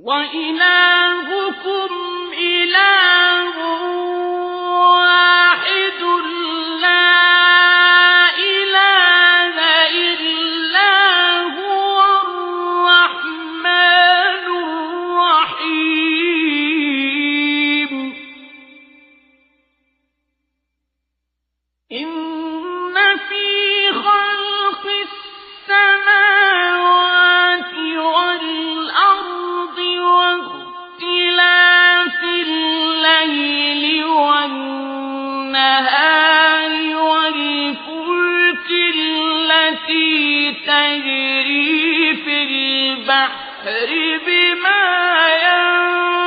وإلهكم إله واحد لا إله إلا هو الرحمن الرحيم إن في خلق السماوات والأرض واختلاف الليل والنهار والفلك التي تجري في البحر بما ينفع